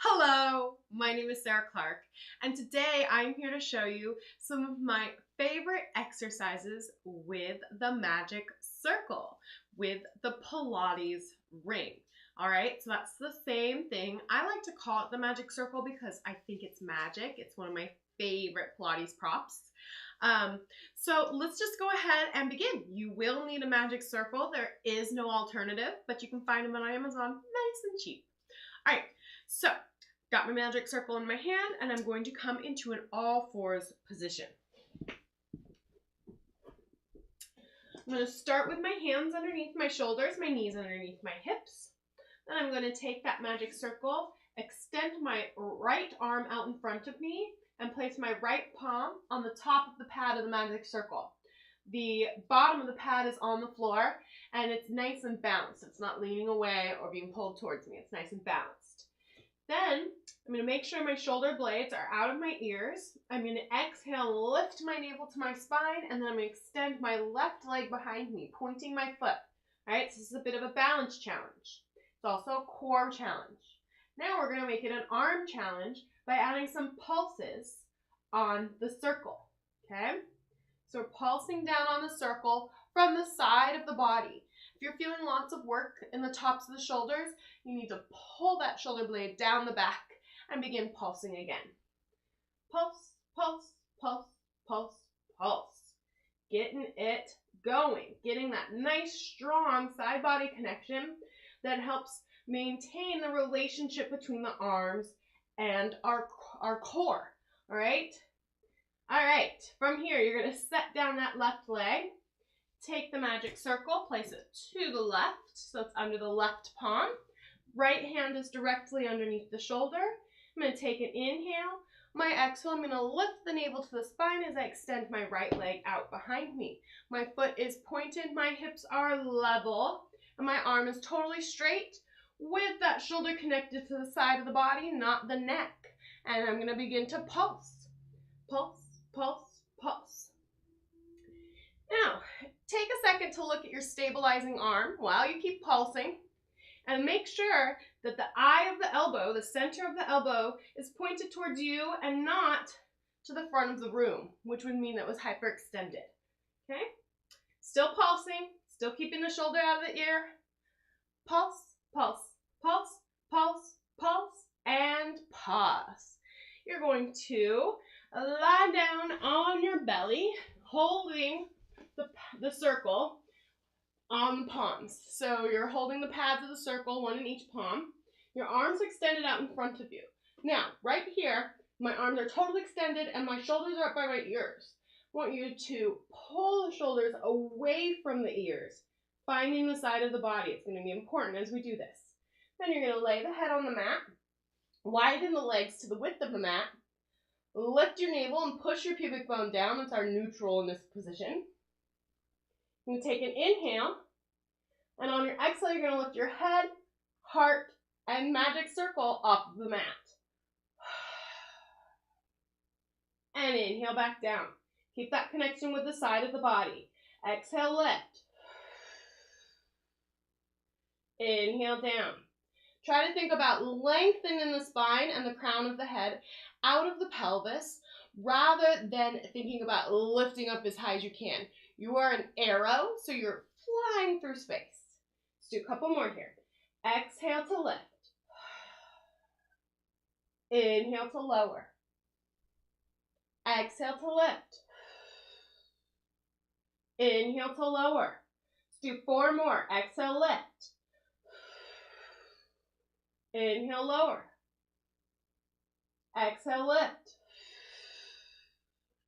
Hello, my name is Sarah Clark, and today I'm here to show you some of my favorite exercises with the magic circle, with the Pilates ring. All right, so that's the same thing. I like to call it the magic circle because I think it's magic. It's one of my favorite Pilates props. So let's just go ahead and begin. You will need a magic circle. There is no alternative, but you can find them on Amazon nice and cheap. All right, so got my magic circle in my hand, and I'm going to come into an all fours position. I'm going to start with my hands underneath my shoulders, my knees underneath my hips. Then I'm going to take that magic circle, extend my right arm out in front of me, and place my right palm on the top of the pad of the magic circle. The bottom of the pad is on the floor, and it's nice and balanced. It's not leaning away or being pulled towards me. It's nice and balanced. Then I'm going to make sure my shoulder blades are out of my ears. I'm going to exhale, lift my navel to my spine, and then I'm going to extend my left leg behind me, pointing my foot. All right, so this is a bit of a balance challenge. It's also a core challenge. Now we're going to make it an arm challenge by adding some pulses on the circle, okay? So we're pulsing down on the circle from the side of the body. If you're feeling lots of work in the tops of the shoulders, you need to pull that shoulder blade down the back and begin pulsing again. Pulse, pulse, pulse, pulse, pulse. Getting it going. Getting that nice, strong side body connection that helps maintain the relationship between the arms and our core. All right? All right. From here, you're going to set down that left leg. Take the magic circle, place it to the left, so it's under the left palm. Right hand is directly underneath the shoulder. I'm going to take an inhale. My exhale, I'm going to lift the navel to the spine as I extend my right leg out behind me. My foot is pointed, my hips are level, and my arm is totally straight with that shoulder connected to the side of the body, not the neck. And I'm going to begin to pulse. Pulse, pulse, pulse. Now, take a second to look at your stabilizing arm while you keep pulsing, and make sure that the eye of the elbow, the center of the elbow, is pointed towards you and not to the front of the room, which would mean that it was hyperextended. Okay? Still pulsing, still keeping the shoulder out of the ear. Pulse, pulse, pulse, pulse, pulse, and pause. You're going to lie down on your belly, holding the circle on the palms. So you're holding the pads of the circle, one in each palm. Your arms extended out in front of you. Now, right here, my arms are totally extended and my shoulders are up by my ears. I want you to pull the shoulders away from the ears, finding the side of the body. It's going to be important as we do this. Then you're going to lay the head on the mat, widen the legs to the width of the mat, lift your navel and push your pubic bone down. That's our neutral in this position. You're going to take an inhale, and on your exhale, you're going to lift your head, heart, and magic circle off of the mat. And inhale back down. Keep that connection with the side of the body. Exhale, lift. Inhale down. Try to think about lengthening the spine and the crown of the head out of the pelvis rather than thinking about lifting up as high as you can. You are an arrow, so you're flying through space. Let's do a couple more here. Exhale to lift. Inhale to lower. Exhale to lift. Inhale to lower. Let's do 4 more. Exhale, lift. Inhale, lower. Exhale, lift.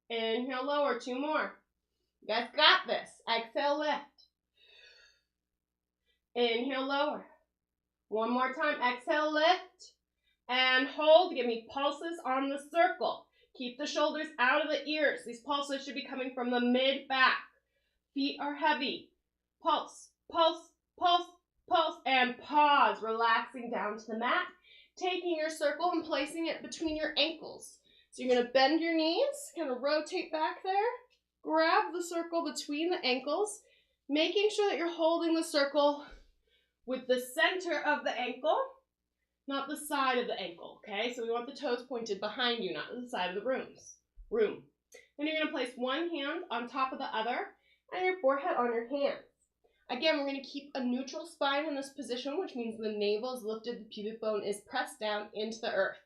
Inhale, lower. 2 more. You guys got this. Exhale, lift. Inhale, lower. 1 more time. Exhale, lift. And hold. Give me pulses on the circle. Keep the shoulders out of the ears. These pulses should be coming from the mid-back. Feet are heavy. Pulse, pulse, pulse, pulse, and pause. Relaxing down to the mat. Taking your circle and placing it between your ankles. So you're going to bend your knees, kind of rotate back there. Grab the circle between the ankles, making sure that you're holding the circle with the center of the ankle not the side of the ankle, okay? So we want the toes pointed behind you, not the side of the room. Then you're going to place one hand on top of the other and your forehead on your hands. Again, we're going to keep a neutral spine in this position, which means the navel is lifted, the pubic bone is pressed down into the earth.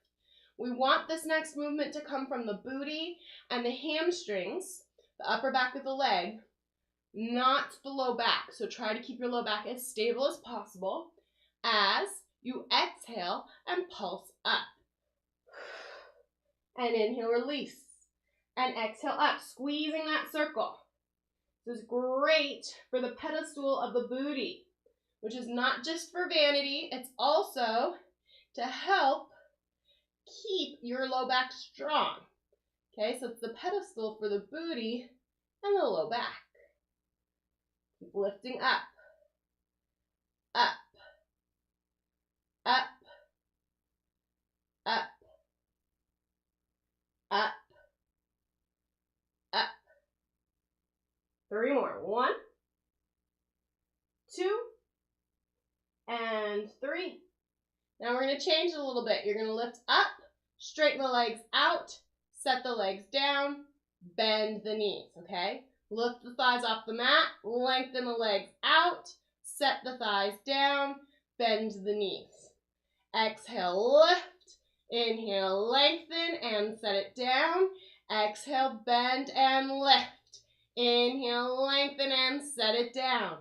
We want this next movement to come from the booty and the hamstrings, the upper back of the leg, not the low back. So try to keep your low back as stable as possible as you exhale and pulse up. And inhale, release. And exhale up, squeezing that circle. This is great for the pedestal of the booty, which is not just for vanity, it's also to help keep your low back strong. Okay, so it's the pedestal for the booty and the low back. Keep lifting up, up, up, up, up, up. 3 more. 1, 2, and 3. Now we're going to change it a little bit. You're going to lift up, straighten the legs out, set the legs down, bend the knees, okay? Lift the thighs off the mat, lengthen the legs out, set the thighs down, bend the knees. Exhale, lift. Inhale, lengthen and set it down. Exhale, bend and lift. Inhale, lengthen and set it down.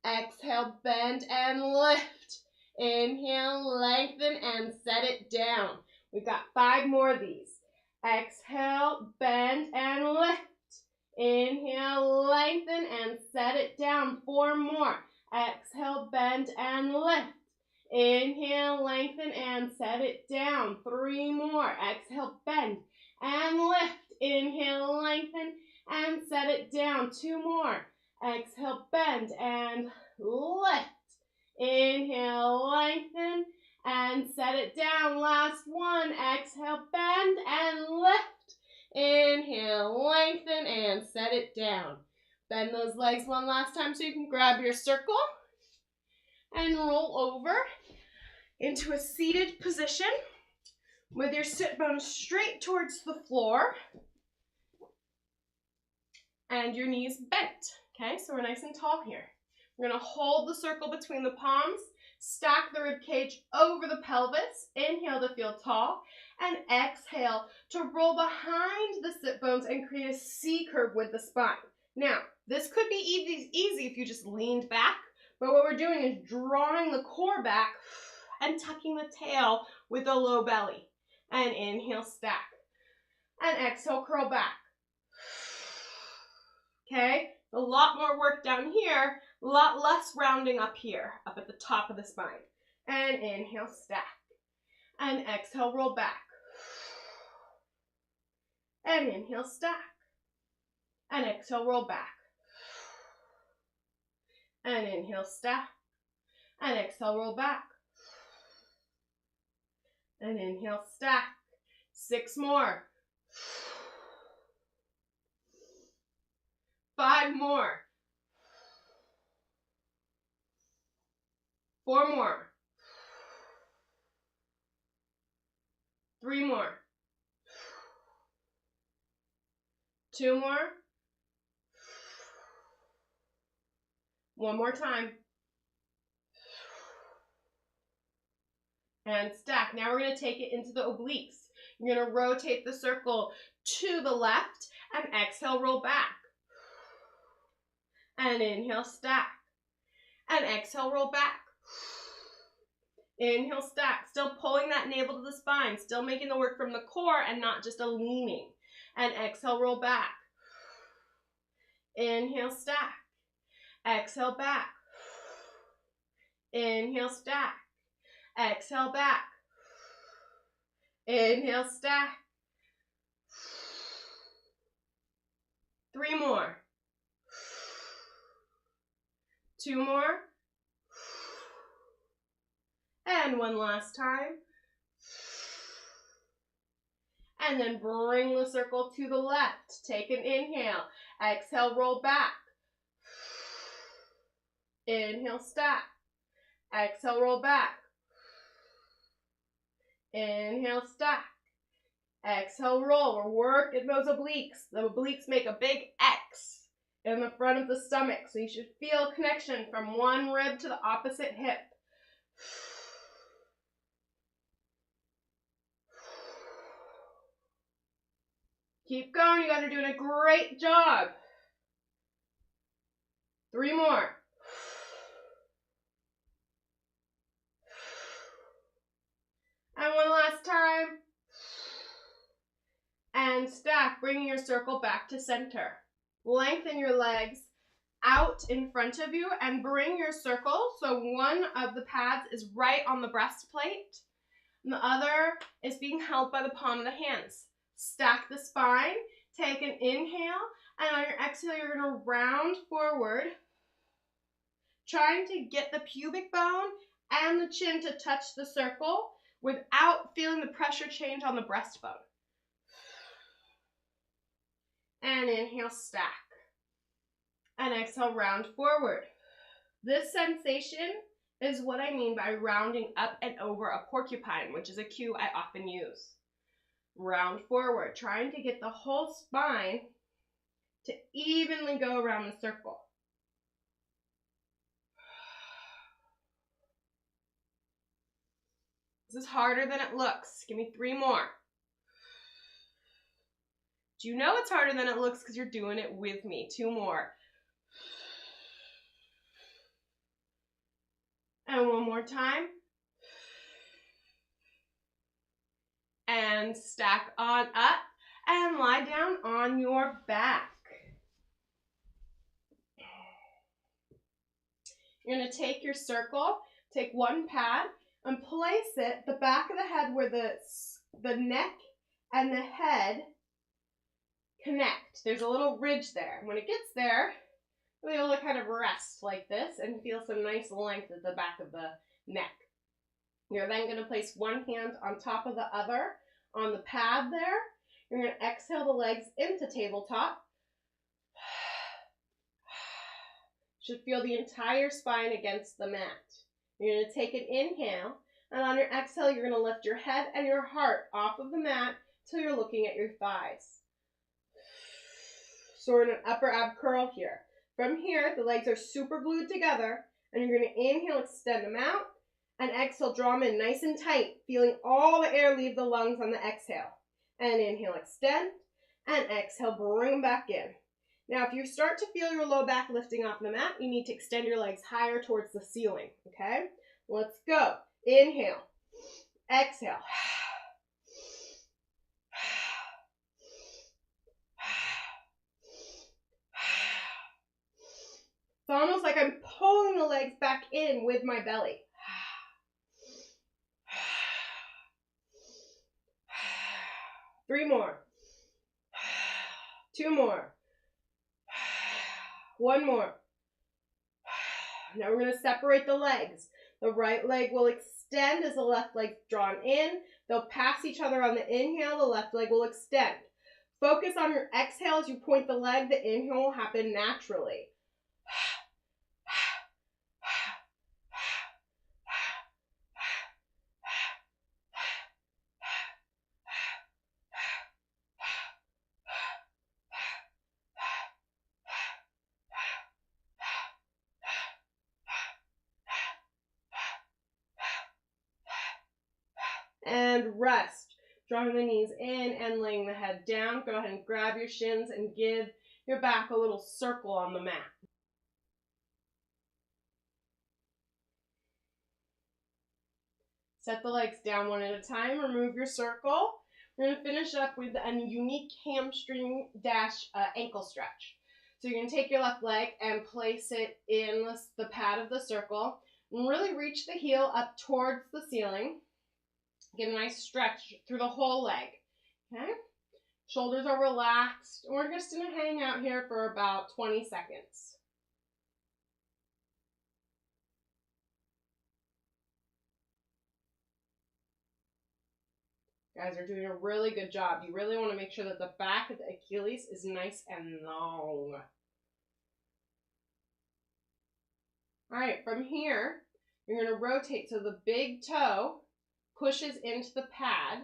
Exhale, bend and lift. Inhale, lengthen and set it down. We've got 5 more of these. Exhale, bend and lift. Inhale, lengthen and set it down. 4 more. Exhale, bend and lift. Inhale, lengthen and set it down. 3 more. Exhale, bend and lift. Inhale, lengthen and set it down. 2 more. Exhale, bend and lift. Inhale, lengthen and set it down. Last one. Exhale, bend and lift. Inhale, lengthen and set it down. Bend those legs one last time so you can grab your circle and roll over into a seated position with your sit bones straight towards the floor and your knees bent. Okay, so we're nice and tall here. We're going to hold the circle between the palms, stack the rib cage over the pelvis, inhale to feel tall, and exhale to roll behind the sit bones and create a C curve with the spine. Now, this could be easy if you just leaned back, but what we're doing is drawing the core back and tucking the tail with a low belly. And inhale, stack. And exhale, curl back. Okay, a lot more work down here, a lot less rounding up here, up at the top of the spine. And inhale, stack. And exhale, roll back. And inhale, stack. And exhale, roll back. And inhale, stack. And exhale, roll back. And inhale, stack. 6 more. 5 more. 4 more. 3 more. 2 more. 1 more time. And stack. Now we're going to take it into the obliques. You're going to rotate the circle to the left and exhale, roll back. And inhale, stack. And exhale, roll back. Inhale, stack. Still pulling that navel to the spine. Still making the work from the core and not just a leaning. And exhale, roll back. Inhale, stack. Exhale, back. Inhale, stack. Exhale, back. Inhale, stack. 3 more. 2 more. And 1 last time. And then bring the circle to the left. Take an inhale. Exhale, roll back. Inhale, stack. Exhale, roll back. Inhale, stack. Exhale, roll. We're working those obliques. The obliques make a big X in the front of the stomach, so you should feel connection from one rib to the opposite hip. Keep going. You guys are doing a great job. 3 more. And one last time. And stack, bringing your circle back to center. Lengthen your legs out in front of you and bring your circle so one of the pads is right on the breastplate and the other is being held by the palm of the hands. Stack the spine, take an inhale, and on your exhale you're going to round forward, trying to get the pubic bone and the chin to touch the circle without feeling the pressure change on the breastbone. And inhale, stack. And exhale, round forward. This sensation is what I mean by rounding up and over a porcupine, which is a cue I often use. Round forward, trying to get the whole spine to evenly go around the circle. This is harder than it looks. Give me 3 more. Do you know it's harder than it looks because you're doing it with me? 2 more. And 1 more time. And stack on up and lie down on your back. You're going to take your circle, take 1 pad, and place it the back of the head where the neck and the head connect. There's a little ridge there. When it gets there, you'll be able to kind of rest like this and feel some nice length at the back of the neck. You're then going to place 1 hand on top of the other on the pad there. You're going to exhale the legs into tabletop. Should feel the entire spine against the mat. You're going to take an inhale, and on your exhale, you're going to lift your head and your heart off of the mat till you're looking at your thighs. So we're in an upper ab curl here. From here, the legs are super glued together, and you're going to inhale, extend them out, and exhale, draw them in nice and tight, feeling all the air leave the lungs on the exhale. And inhale, extend, and exhale, bring them back in. Now, if you start to feel your low back lifting off the mat, you need to extend your legs higher towards the ceiling, okay? Let's go. Inhale, exhale. It's almost like I'm pulling the legs back in with my belly. 3 more. 2 more. 1 more. Now we're going to separate the legs. The right leg will extend as the left leg's drawn in. They'll pass each other on the inhale. The left leg will extend. Focus on your exhale as you point the leg. The inhale will happen naturally. And rest. Drawing the knees in and laying the head down. Go ahead and grab your shins and give your back a little circle on the mat. Set the legs down one at a time. Remove your circle. We're going to finish up with a unique hamstring dash ankle stretch. So you're going to take your left leg and place it in the pad of the circle. And really reach the heel up towards the ceiling. Get a nice stretch through the whole leg, okay? Shoulders are relaxed. We're just going to hang out here for about 20 seconds. You guys are doing a really good job. You really want to make sure that the back of the Achilles is nice and long. All right, from here, you're going to rotate so the big toe pushes into the pad,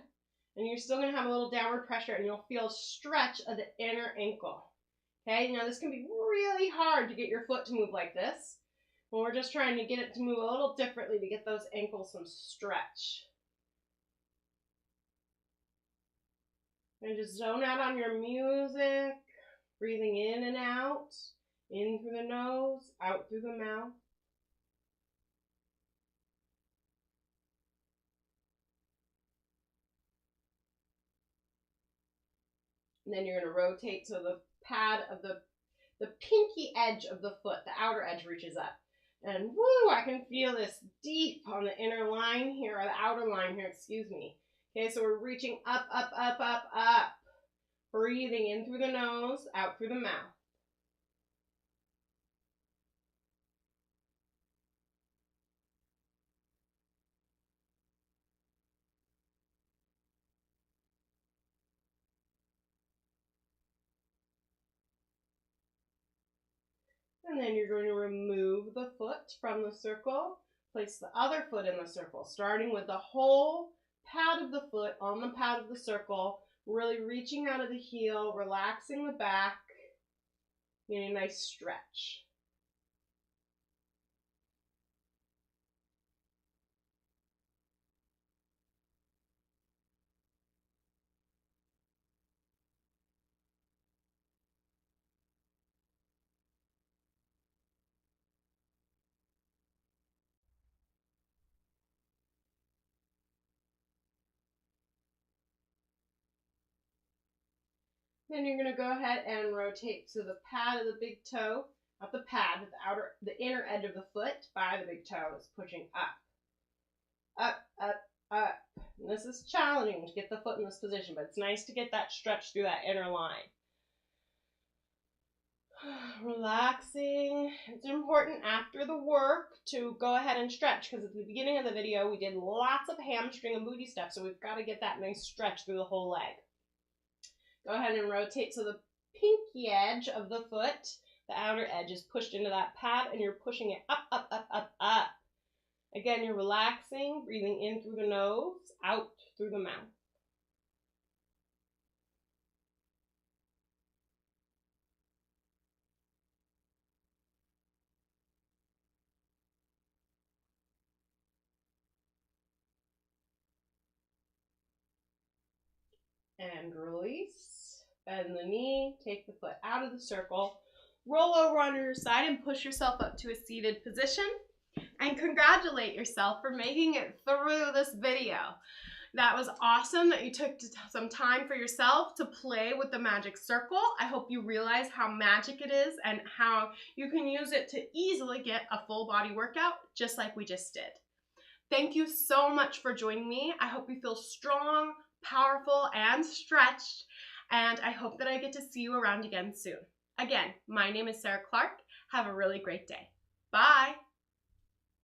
and you're still going to have a little downward pressure, and you'll feel stretch of the inner ankle. Okay, now this can be really hard to get your foot to move like this. Well, we're just trying to get it to move a little differently to get those ankles some stretch. And just zone out on your music, breathing in and out, in through the nose, out through the mouth. And then you're going to rotate so the pad of the pinky edge of the foot, the outer edge, reaches up. And woo, I can feel this deep on the inner line here, or the outer line here, excuse me. Okay, so we're reaching up, up, up, up, up. Breathing in through the nose, out through the mouth. And then you're going to remove the foot from the circle. Place the other foot in the circle, starting with the whole pad of the foot on the pad of the circle, really reaching out of the heel, relaxing the back, getting a nice stretch. Then you're going to go ahead and rotate so the pad of the big toe, not the pad, but the inner edge of the foot by the big toe is pushing up. Up, up, up. And this is challenging to get the foot in this position, but it's nice to get that stretch through that inner line. Relaxing. It's important after the work to go ahead and stretch, because at the beginning of the video we did lots of hamstring and booty stuff, so we've got to get that nice stretch through the whole leg. Go ahead and rotate so the pinky edge of the foot, the outer edge, is pushed into that pad, and you're pushing it up, up, up, up, up. Again, you're relaxing, breathing in through the nose, out through the mouth. And release. Bend the knee, take the foot out of the circle, roll over on your side and push yourself up to a seated position. And congratulate yourself for making it through this video. That was awesome that you took some time for yourself to play with the magic circle. I hope you realize how magic it is and how you can use it to easily get a full body workout just like we just did. Thank you so much for joining me. I hope you feel strong, powerful, and stretched, and I hope that I get to see you around again soon. Again, my name is Sarah Clark. Have a really great day. Bye.